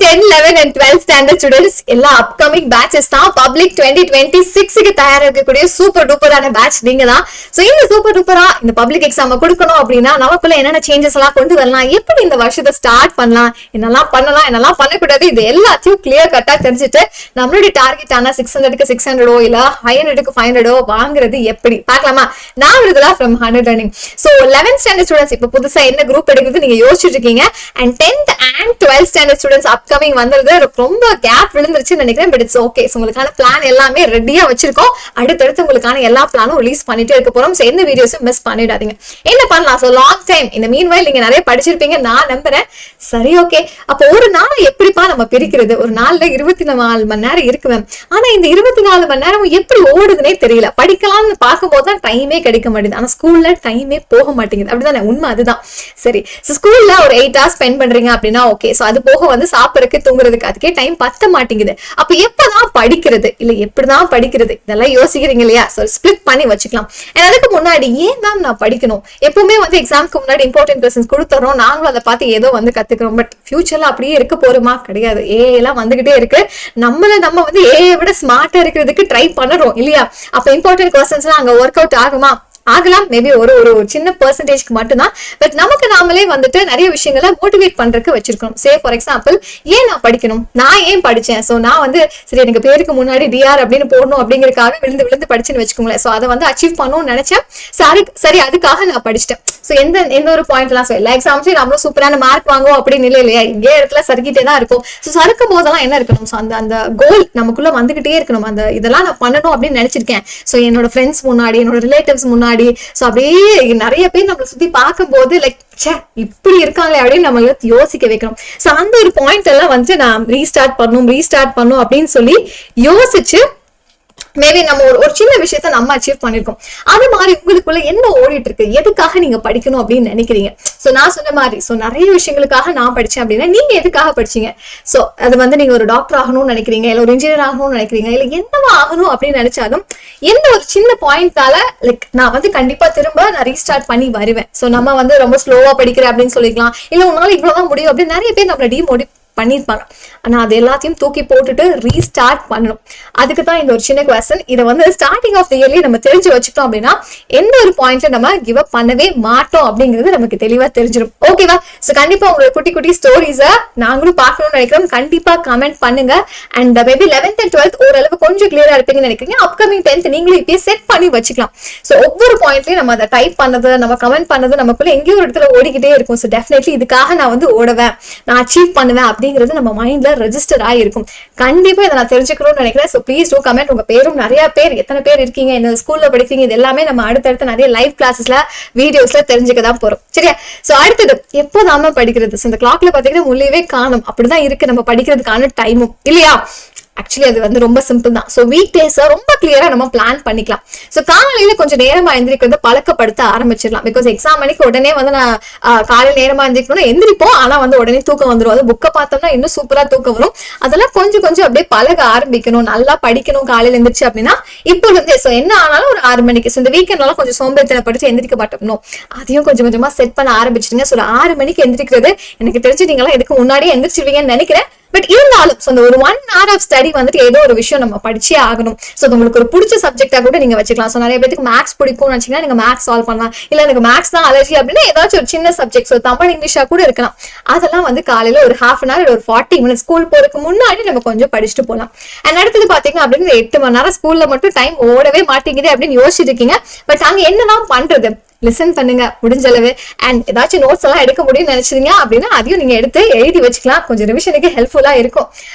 10, 11 and 12 standard students எல்லா upcoming patches தான். Public 2026க்கு தயாரா இருக்கக்கூடிய சூப்பர் டூப்பரான பேட்ச் நீங்க தான். சோ இந்த சூப்பர் டூப்பரா இந்த பப்ளிக் எக்ஸாம் கொடுக்கணும் அப்படின்னா நமக்குள்ள என்னென்ன சேஞ்சஸ் எல்லாம் கொண்டு வரலாம், எப்படி இந்த வருஷத்தை ஸ்டார்ட் பண்ணலாம், என்னெல்லாம் பண்ணலாம், என்னெல்லாம் பண்ணக்கூடாது, இது எல்லாத்தையும் கிளியர் கட்டா தெரிஞ்சுட்டு நம்மளுடைய டார்கெட் ஆனா 600க்கு 600 இல்ல 500க்கு 500 வாங்குறது எப்படி பார்க்கலாமா? நான் விருதுலா from 100 running. So 11th standard students இப்ப புதுசா என்ன குரூப் எடுக்கிறது நீங்க யோசிச்சுட்டு இருக்கீங்க. And 10th and 12th standard students upcoming வந்தது ரொம்ப கேப் விழுந்துருச்சுன்னு நினைக்கிறேன். But it's okay. உங்களுக்கான பிளான் எல்லாமே ரெடியா வச்சிருக்கோம். அடுத்தடுத்து உங்களுக்கான எல்லா பிளானும் ரிலீஸ் பண்ணிட்டே இருக்க போறோம். சோ எந்த வீடியோஸும் மிஸ் பண்ணிடாதீங்க. என்ன பண்ணலாம்? சோ லாங் டைம் இந்த மீன்வைல் நீங்க நிறைய படிச்சிருப்பீங்க நான் நம்புறேன். சரி, ஓகே. அப்போ ஒரு நாள் எப்படிப்பா நம்ம பிரிக்கிறது? ஒரு நாள்ல 24 மணி நேரம் இருக்குவேன். ஆனா இந்த 24 மணி நேரம் எப்படி ஓடுதுன்னே தெரியல. படிக்கலாம்னு பார்க்கும்போது தான் டைமே கிடைக்க மாட்டேங்குது. ஆனா ஸ்கூல்ல டைமே போக மாட்டேங்குது. அப்படிதானே? உண்மை அதுதான். சரி, ஸ்கூல்ல ஒரு 8 hours ஸ்பெண்ட் பண்றீங்க அப்படின்னா ஓகே. சோ அது போக சாப்பிடறதுக்கு தூங்குறதுக்கு அதுக்கே டைம் பத்த மாட்டேங்குது. அப்ப எப்பதான் படிக்கிறது, இல்ல எப்படிதான் படிக்கிறது, இதெல்லாம் யோசிக்கிறீங்க இல்லையா? சோ ஸ்பிளிட் பண்ணி வச்சுக்கலாம். அதுக்கு முன்னாடி ஏன் மேம் நான் படிக்கணும்? எப்பவுமே எக்ஸாம்க்கு முன்னாடி இம்பார்ட்டன்ட் கொஸ்டின்ஸ் கொடுத்துறோம், நாங்களும் அதை பார்த்து ஏதோ கத்துக்கிறோம். பட் ஃபியூச்சர்ல அப்படியே இருக்க போறோமா? கிடையாது. எல்லாம் வந்துகிட்டே இருக்கு. நம்ம ஏஐ விட ஸ்மார்ட்டா இருக்கிறதுக்கு ட்ரை பண்றோம் இல்லையா? அப்ப இம்பார்ட்டன்ட் கொஸ்டின்ஸ் அங்க ஒர்க் அவுட் ஆகுமா? ஆகலாம். மேபி ஒரு சின்ன பெர்சன்டேஜ்க்கு மட்டும்தான். பட் நமக்கு நாமளே நிறைய விஷயங்களை மோட்டிவேட் பண்றதுக்கு வச்சிருக்கணும். சே ஃபார் எக்ஸாம்பிள், ஏன் நான் படிக்கணும், நான் ஏன் படிச்சேன், சோ நான் சரி எனக்கு பேருக்கு முன்னாடி டிஆர் அப்படின்னு போடணும் அப்படிங்கறதுக்காக விழுந்து விழுந்து படிச்சுன்னு வச்சுக்கோங்களேன். சோ அதை அச்சீவ் பண்ணணும்னு நினைச்சேன். சரி அதுக்காக நான் படிச்சிட்டேன். சோ எந்த ஒரு பாயிண்ட் எல்லாம் எல்லா எக்ஸாம்ஸ்லயும் நம்மளும் சூப்பரான மார்க் வாங்குவோம் அப்படின்னு இல்லை இல்லையா? இங்கே இடத்துல சறுக்கிட்டே தான் இருக்கும். சோ சறுக்கும் போதெல்லாம் என்ன இருக்கணும்? சோ அந்த கோல் நமக்குள்ள வந்துகிட்டே இருக்கணும். இதெல்லாம் நான் பண்ணணும் அப்படின்னு நினைச்சிருக்கேன். சோ என்னோட ஃப்ரெண்ட்ஸ் முன்னாடி, என்னோட ரிலேட்டிவ்ஸ் முன்னாடி, சோ அப்படியே நிறைய பேர் நம்மளை சுத்தி பார்க்கும் போது லைக் இப்படி இருக்காங்களே அப்படின்னு நம்மள யோசிக்க வைக்கணும். சோ அந்த ஒரு பாயிண்ட் எல்லாம் நான் ரீஸ்டார்ட் பண்ணும் அப்படின்னு சொல்லி யோசிச்சு மேபி நம்ம ஒரு சின்ன விஷயத்த நம்ம அச்சீவ் பண்ணிருக்கோம். அது மாதிரி உங்களுக்குள்ள என்ன ஓடிட்டு இருக்கு, எதுக்காக நீங்க படிக்கணும் அப்படின்னு நினைக்கிறீங்க? சோ நான் சொன்ன மாதிரி நிறைய விஷயங்களுக்காக நான் படிச்சேன் அப்படின்னா நீங்க எதுக்காக படிச்சீங்க? சோ அது நீங்க ஒரு டாக்டர் ஆகணும்னு நினைக்கிறீங்க, இல்ல ஒரு இன்ஜினியர் ஆகணும்னு நினைக்கிறீங்க, இல்ல என்னவா ஆகணும் அப்படின்னு நினைச்சாலும் எந்த ஒரு சின்ன பாயிண்டால லைக் நான் கண்டிப்பா திரும்ப நான் ரீஸ்டார்ட் பண்ணி வருவேன். சோ நம்ம ரொம்ப ஸ்லோவா படிக்கிறேன் அப்படின்னு சொல்லிக்கலாம், இல்ல உன்னால இவ்வளவுதான் முடியும் அப்படின்னு நிறைய பேர் நம்மள டிமோட்டிவேட் பண்ணிருப்பாங்க. ஆனா அது எல்லாத்தையும் தூக்கி போட்டுட்டு ரீஸ்டார்ட் பண்ணணும். அதுக்கு தான் இந்த ஒரு சின்ன குவெஸ்சன். இதை ஸ்டார்டிங் ஆஃப் தி இயர்லயே நம்ம தெரிஞ்சு வச்சுட்டோம் அப்படின்னா எந்த ஒரு பாயிண்ட்ல நம்ம கிவ் அப் பண்ணவே மாட்டோம் அப்படிங்கிறது நமக்கு தெளிவா தெரிஞ்சிடும். ஓகேவா? சோ கண்டிப்பா உங்களோட குட்டி குட்டி ஸ்டோரிஸ நாங்களும் பார்க்கணும்னு நினைக்கிறோம். கண்டிப்பா கமெண்ட் பண்ணுங்க. And maybe 11th and 12th ஓரளவு கொஞ்சம் கிளியரா இருப்பீங்கன்னு நினைக்கிறீங்க. அப்கமிங் 10th நீங்களும் இப்பயே செட் பண்ணி வச்சுக்கலாம். சோ ஒவ்வொரு பாயிண்ட்லயும் நம்ம அதை டைப் பண்ணது, நம்ம கமெண்ட் பண்ணது நமக்குள்ள எங்கேயோ ஒரு இடத்துல ஓடிக்கிட்டே இருக்கும். சோ டெஃபினெட்லி இதுக்காக நான் ஓடுவேன், நான் அச்சீவ் பண்ணுவேன் அப்படிங்கிறது நம்ம மைண்ட்ல ரெஜிஸ்டர் ஆயிருக்கும். கண்டிப்பா இதை நான் தெரிஞ்சுக்கணும்னு நினைக்கிறேன். So please do comment. உங்க பேரும் நிறைய பேர், எத்தனை பேர் இருக்கீங்க, என்ன ஸ்கூல்ல படிக்கிறீங்க, இது எல்லாமே நம்ம அடுத்தடுத்த நிறைய லைவ் கிளாஸஸ்ல வீடியோஸ்ல தெரிஞ்சுக்கதான் போறோம். சரியா? சோ அடுத்தது எப்போதாம படிக்கிறது? இந்த கிளாக்ல பாத்தீங்கன்னா முள்ளியவே காணும். அப்படிதான் இருக்கு நம்ம படிக்கிறதுக்கான டைமும் இல்லையா? ஆக்சுவலி அது ரொம்ப சிம்பிள் தான். சோ வீக் டேஸ் ரொம்ப கிளியரா நம்ம பிளான் பண்ணிக்கலாம். சோ காலையில கொஞ்சம் நேரமா எந்திரிக்கிறத பழக்கப்படுத்த ஆரம்பிச்சிடலாம். பிகாஸ் எக்ஸாம் மணிக்கு உடனே நான் காலையில நேரமா எந்திரிக்கணும் எந்திரிப்போம். ஆனா உடனே தூக்கம் வந்துடும். அது புக்கை பார்த்தோம்னா இன்னும் சூப்பரா தூக்கம் வரும். அதெல்லாம் கொஞ்சம் கொஞ்சம் அப்படியே பழக ஆரம்பிக்கணும். நல்லா படிக்கணும் காலையில எந்திரிச்சு அப்படின்னா இப்போ சோ என்ன ஆனாலும் ஒரு 6 மணிக்கு இந்த வீக்கெண்ட்லாம் கொஞ்சம் சோம்பேறித்தனை படிச்சு எந்திரிக்க மாட்டோம். அதையும் கொஞ்சம் கொஞ்சமா செட் பண்ண ஆரம்பிச்சிடுங்க. சோ 6 மணிக்கு எந்திரிக்கிறது எனக்கு தெரிஞ்சு நீங்களாம் எதுக்கு முன்னாடியே எந்திரிச்சிருவீங்கன்னு நினைக்கிறேன். பட் இருந்தாலும் அந்த ஒரு 1 hour ஆஃப் ஸ்டடி ஏதோ ஒரு விஷயம் நம்ம படிச்சே ஆகணும். சோ உங்களுக்கு ஒரு பிடிச்ச சப்ஜெக்டா கூட நீங்க வச்சுக்கலாம். சோ நிறைய பேருக்கு மேக்ஸ் பிடிக்கும்னு நினைச்சீங்கன்னா நீங்க மேக்ஸ் சால்வ் பண்ணலாம். இல்ல எனக்கு மேக்ஸ் தான் அலர்ஜி அப்படின்னா ஏதாச்சும் ஒரு சின்ன சப்ஜெக்ட், சோ தமிழ் இங்கிலீஷா கூட இருக்கலாம். அதெல்லாம் காலையில ஒரு 1/2 hour ஒரு 40 minutes ஸ்கூல் போறதுக்கு முன்னாடி நம்ம கொஞ்சம் படிச்சுட்டு போகலாம். அண்ட் அடுத்தது பாத்தீங்கன்னா அப்படின்னு 8 மணி நேரம் ஸ்கூல்ல மட்டும் டைம் ஓடவே மாட்டேங்குது அப்படின்னு யோசிச்சுட்டு இருக்கீங்க. பட் அங்க என்னதான் பண்றது? லிசன் பண்ணுங்க முடிஞ்ச அளவு. அண்ட் ஏதாச்சும் நோட்ஸ் எல்லாம் எடுக்க முடியும்னு நினைச்சீங்க அப்படின்னா அதையும் நீங்க எடுத்து எழுதி வச்சுக்கலாம். கொஞ்சம் ரிவிஷனுக்கு ஹெல்ப்ஃபுல்லா இருக்கும்.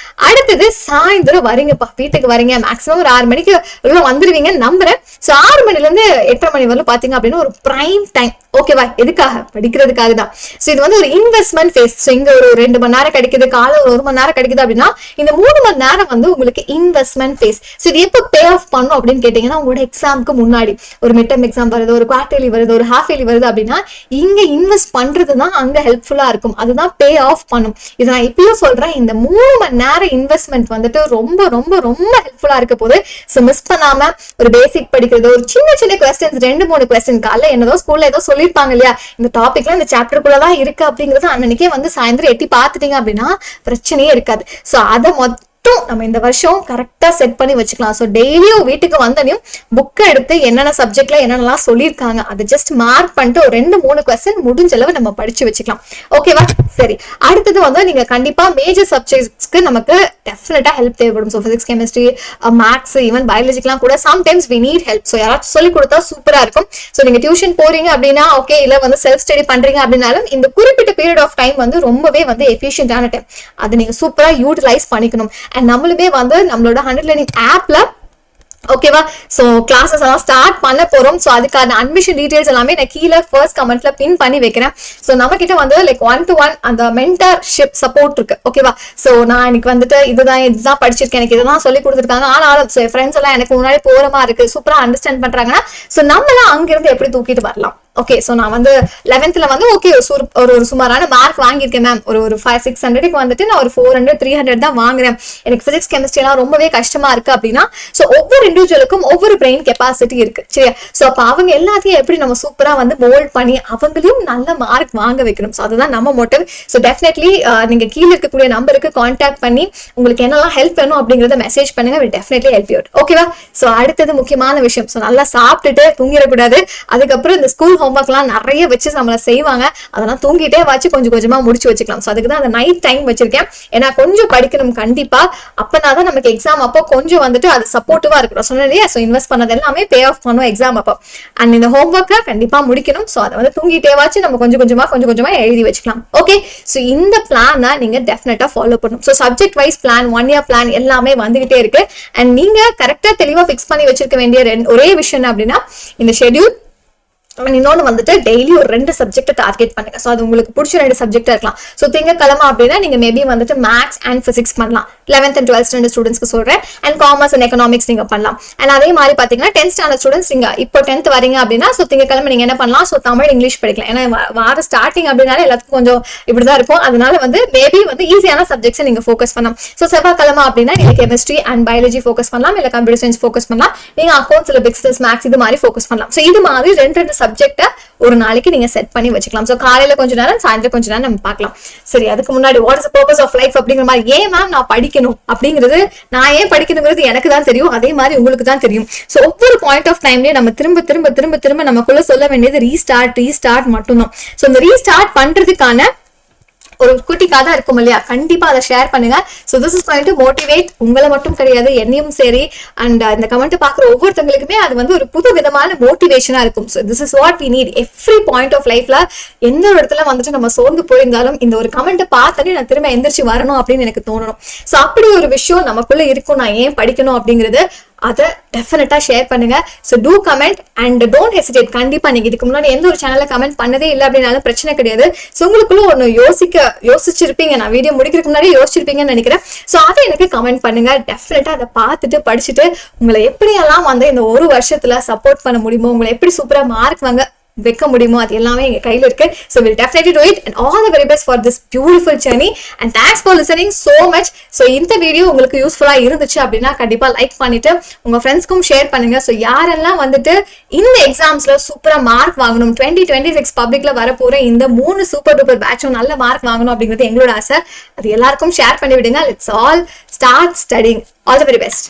அடுத்தது சாயந்தரம் வரீங்கப்பா, வீட்டுக்கு வரீங்க, மேக்ஸிமம் ஒரு 6 மணிக்கு உள்ள வந்துருவீங்க நம்புறேன். சோ 6 மணில இருந்து 8:30 மணி வரலும் பாத்தீங்க அப்படின்னா ஒரு பிரைம் டைம். ஓகேவா? எதுக்காக? படிக்கிறதுக்காக தான். சோ இது ஒரு இன்வெஸ்ட்மெண்ட் ஃபேஸ். சோ இங்க ஒரு 2 மணி நேரம் கிடைக்குது, காலை ஒரு 1 மணி நேரம் கிடைக்குது அப்படின்னா இந்த 3 மணி நேரம் உங்களுக்கு இன்வெஸ்ட்மெண்ட் ஃபேஸ். சோ இது எப்ப பே ஆஃப் பண்ணும் அப்படின்னு கேட்டீங்கன்னா உங்களோட எக்ஸாமுக்கு முன்னாடி ஒரு மிட் டர்ம் எக்ஸாம் வருது, ஒரு குவார்டர்லி வருது, ஒரு ஹாஃப் இயர்லி வருது அப்படின்னா இங்க இன்வெஸ்ட் பண்றதுதான் அங்க ஹெல்ப்ஃபுல்லா இருக்கும், அதுதான் பே ஆஃப் பண்ணும். இது நான் இப்பயும் சொல்றேன், இந்த 3 மணி நேரம் இன்வெஸ்ட்மெண்ட் வந்துட்டு ரொம்ப ரொம்ப ரொம்ப ஹெல்ப்ஃபுல்லா இருக்க போது. சோ மிஸ் பண்ணாம ஒரு பேசிக் படிக்கிறது, ஒரு சின்ன சின்ன கொஸ்டின்ஸ் 2-3 கொஸ்டின் காலைல என்னதோ ஸ்கூல்ல ஏதோ சொல்லிருப்பாங்க இல்லையா, இந்த டாபிக்ல இந்த சாப்டருக்குள்ளதான் இருக்கு அப்படிங்கறது அன்னைக்கே வந்து சாயந்தரம் எட்டி பாத்துட்டீங்க அப்படின்னா பிரச்சனையே இருக்காது. சோ அதை நம்ம இந்த வருஷம் கரெக்டா செட் பண்ணி வச்சுக்கலாம். சோ டெய்லியும் வீட்டுக்கு வந்தனையும் புக்கை எடுத்து என்னென்ன சப்ஜெக்ட்ல என்னென்னலாம் சொல்லியிருக்காங்க அதை ஜஸ்ட் மார்க் பண்ணிட்டு ஒரு 2-3 கொஸ்டின் முடிஞ்ச அளவு நம்ம படிச்சு வச்சுக்கலாம். ஓகேவா? சரி, அடுத்தது வந்து நீங்க கண்டிப்பா மேஜர் சப்ஜெக்ட்ஸ்க்கு நமக்கு டெஃபினட்டா ஹெல்ப் தேவைப்படும். So physics, chemistry, maths, even பயாலஜிக்கெல்லாம் கூட sometimes we need help. So யாராச்சும் சொல்லி கொடுத்தா சூப்பரா இருக்கும். ஸோ நீங்க டியூஷன் போறீங்க அப்படின்னா ஓகே, இல்ல வந்து செல்ஃப் ஸ்டடி பண்றீங்க அப்படின்னாலும் இந்த குறிப்பிட்ட பீரியட் ஆஃப் டைம் வந்து ரொம்பவே வந்து எஃபிஷியன்டான டைம், அதை நீங்க சூப்பரா யூட்டிலைஸ் பண்ணிக்கணும். அண்ட் நம்மளுமே வந்து நம்மளோட 100 லேர்னிங் ஆப்ல ஓகேவா, சோ கிளாஸஸ் எல்லாம் ஸ்டார்ட் பண்ண போறோம். சோ அதுக்கான அட்மிஷன் டீடைல்ஸ் எல்லாமே நான் கீழே ஃபர்ஸ்ட் கமெண்ட்ல பின் பண்ணி வைக்கிறேன். சோ நம்ம கிட்ட வந்து லைக் 1-to-1 அந்த மென்டர்ஷிப் சப்போர்ட் இருக்கு. ஓகேவா, சோ நான் எனக்கு வந்துட்டு இதுதான் படிச்சிருக்கேன், எனக்கு இதுதான் சொல்லி கொடுத்துருக்காங்க, ஆனாலும் ஃப்ரெண்ட்ஸ் எல்லாம் எனக்கு முன்னாடி போறமா இருக்கு, சூப்பரா அண்டர்ஸ்டாண்ட் பண்றாங்கன்னா சோ நம்மளாம் அங்கிருந்து எப்படி தூக்கிட்டு வரலாம். ஓகே, சோ நான் வந்து 11th வந்து ஓகே ஒரு சுமாரான மார்க் வாங்கியிருக்கேன் மேம், ஒரு 500-600க்கு வந்துட்டு நான் ஒரு 400-300 தான் வாங்குறேன், எனக்கு பிசிக்ஸ் கெமிஸ்ட்ரி எல்லாம் ரொம்பவே கஷ்டமா இருக்கு அப்படின்னா சோ ஒவ்வொரு இண்டிவிஜுவலுக்கும் ஒவ்வொரு பிரெயின் கெப்பாசிட்டி இருக்கு சரியா. சோ அப்ப அவங்க எல்லாத்தையும் எப்படி நம்ம சூப்பரா வந்து மோல்ட் பண்ணி அவங்களையும் நல்ல மார்க் வாங்க வைக்கணும். சோ அதுதான் நம்ம மோட்டிவ். சோ டெஃபினெட்லி நீங்க கீழே இருக்கக்கூடிய நம்பருக்கு கான்டாக்ட் பண்ணி உங்களுக்கு என்னெல்லாம் ஹெல்ப் வேணும் அப்படிங்கறத மெசேஜ் பண்ணுங்க, வில் டெஃபினெட்லி ஹெல்ப் யூ. ஓகேவா? சோ அடுத்தது முக்கியமான விஷயம், சோ நல்லா சாப்பிட்டுட்டு தூங்கிடக்கூடாது. அதுக்கப்புறம் இந்த ஸ்கூல் ஹோம்ஒர்க்லாம் நிறைய வச்சு நம்மள செய்வாங்க, அதெல்லாம் தூங்கிட்டே வச்சு கொஞ்சம் கொஞ்சமா முடிச்சு வச்சுக்கலாம். சோ அதுக்கு தான் அந்த நைட் டைம் வச்சிருக்கேன், ஏன்னா கொஞ்சம் படிக்கணும் கண்டிப்பா, அப்பனாதான் நமக்கு எக்ஸாம் அப்போ கொஞ்சம் வந்துட்டு அது சப்போர்ட்டிவா இருக்கும். சொன்னேன் சோ இன்வெஸ்ட் பண்ணது எல்லாமே பே ஆஃப் பண்ணும் எக்ஸாம் அப்போ. அண்ட் இந்த ஹோம்ஒர்க்கை கண்டிப்பா முடிக்கணும். சோ அதை வந்து தூங்கிட்டே வச்சு நம்ம கொஞ்சம் கொஞ்சமா எழுதி வச்சுக்கலாம். ஓகே, சோ இந்த பிளானை நீங்க டெஃபினட்டா ஃபாலோ பண்ணணும். So subject wise plan, 1 year plan எல்லாமே வந்துகிட்டே இருக்கு. அண்ட் நீங்க கரெக்டா தெளிவா பிக்ஸ் பண்ணி வச்சிருக்க வேண்டிய ஒரே விஷயம் அப்படின்னா இந்த ஷெட்யூல். இன்னொன்னு வந்துட்டு டெய்லி ஒரு 2 சப்ஜெக்ட் டார்கெட் பண்ணுங்க. சோ அது உங்களுக்கு பிடிச்ச 2 சப்ஜெக்டா இருக்கலாம். சோ திங்கக்கிழமை அப்படின்னா நீங்க மேபி வந்துட்டு மேத்ஸ் அண்ட் பிசிக்ஸ் பண்ணலாம். 11th and 12th ஸ்டாண்டர்ட் ஸ்டூடெண்ட்ஸ்க்கு சொல்றேன். அண்ட் காமர்ஸ் அண்ட் எக்கனாமிக்ஸ் நீங்க பண்ணலாம். அண்ட் அதே மாதிரி பாத்தீங்கன்னா 10th ஸ்டாண்டர்ட் ஸ்டூடெண்ட்ஸ் நீங்க இப்போ 10th வரீங்க அப்படின்னா சோ திங்கக்கிழமை நீங்க என்ன பண்ணலாம், சோ தமிழ் இங்கிலீஷ் படிக்கலாம். ஏன்னா வார ஸ்டார்டிங் அப்படின்னால எல்லாத்துக்கும் கொஞ்சம் இப்படிதான் இருக்கும், அதனால வந்து மேபி வந்து ஈஸியான சப்ஜெக்ட்ஸ் நீங்க ஃபோக்கஸ் பண்ணலாம். சோ செவ்வாய்க்கிழமை அப்படின்னா நீங்க கெமிஸ்ட்ரி அண்ட் பயாலஜி ஃபோக்கஸ் பண்ணலாம், இல்ல கம்ப்யூட்டர் சயின்ஸ் ஃபோக்கஸ் பண்ணலாம், நீங்க அக்கௌண்ட்ஸ் இல்ல பிசினஸ் மேத்ஸ் இது மாதிரி ஃபோக்கஸ் பண்ணலாம். சோ இது மாதிரி 2 சப்ஜெக்ட் ஒரு நாளைக்கு நீங்க செட் பண்ணி வச்சுக்கலாம். சோ காலையில கொஞ்ச நேரம், சாயந்தரம் கொஞ்ச நேரம் நம்ம பார்க்கலாம். சரி, அதுக்கு முன்னாடி what is the purpose of life அப்படிங்கிற மாதிரி, ஏன் மேம் நான் படிக்கணும் அப்படிங்கிறது, நான் ஏன் படிக்கணுங்கிறது எனக்கு தான் தெரியும், அதே மாதிரி உங்களுக்கு தான் தெரியும். சோ ஒவ்வொரு பாயிண்ட் ஆஃப் டைம்லயே நம்ம திரும்ப நமக்குள்ள சொல்ல வேண்டியது ரீஸ்டார்ட் மட்டும்தான். சோ இந்த ரீஸ்டார்ட் பண்றதுக்கான ஒரு குட்டி கதை இருக்கும் இல்லையா, கண்டிப்பா அதை ஷேர் பண்ணுங்க. So this is going to motivate உங்களை மட்டும் கிடையாது, என்னையும் சரி. அண்ட் இந்த கமெண்ட் பாக்குற ஒவ்வொருத்தங்களுக்குமே அது வந்து ஒரு புது விதமான மோட்டிவேஷனா இருக்கும். So this is what we need every point of லைஃப்ல. எந்த ஒரு இடத்துல வந்துட்டு நம்ம சோர்ந்து போயிருந்தாலும் இந்த ஒரு கமெண்ட் பார்த்தோன்னே நான் திரும்ப எந்திரிச்சு வரணும் அப்படின்னு எனக்கு தோணணும். சோ அப்படி ஒரு விஷயம் நமக்குள்ள இருக்கும், நான் ஏன் படிக்கணும் அப்படிங்கிறது, அதை டெஃபினட்டா ஷேர் பண்ணுங்க. So do comment and don't hesitate. கண்டிப்பா நீங்க இதுக்கு முன்னாடி எந்த ஒரு சேனல்ல கமெண்ட் பண்ணதே இல்லை அப்படின்னாலும் பிரச்சனை கிடையாது. ஸோ உங்களுக்குள்ள ஒன்று யோசிச்சிருப்பீங்க, நான் வீடியோ முடிக்கிறதுக்கு முன்னாடி யோசிச்சிருப்பீங்கன்னு நினைக்கிறேன். ஸோ அதை எனக்கு கமெண்ட் பண்ணுங்க. டெஃபினட்டா அதை பார்த்துட்டு படிச்சுட்டு உங்களை எப்படியெல்லாம் வந்து இந்த ஒரு வருஷத்துல சப்போர்ட் பண்ண முடியுமோ, உங்களை எப்படி சூப்பரா மார்க் வாங்க வைக்க முடியுமோ அது எல்லாமே எங்க கையில இருக்கு. So we'll definitely do it and all the very best for this beautiful journey and thanks for listening so much. So இந்த வீடியோ உங்களுக்கு யூஸ்ஃபுல்லா இருந்துச்சு அப்படின்னா கண்டிப்பா லைக் பண்ணிட்டு உங்க ஃப்ரெண்ட்ஸ்க்கும் ஷேர் பண்ணுங்க. ஸோ யாரெல்லாம் வந்துட்டு இந்த எக்ஸாம்ஸ்ல சூப்பரா மார்க் வாங்கணும், 2026 பப்ளிக்ல வரப்போற இந்த 3 சூப்பர் டூப்பர் பேட்சும் நல்ல மார்க் வாங்கணும் அப்படிங்கிறது எங்களோட ஆசை. அது எல்லாருக்கும் ஷேர் பண்ணி விடுங்க. Let's all start studying. All the very best.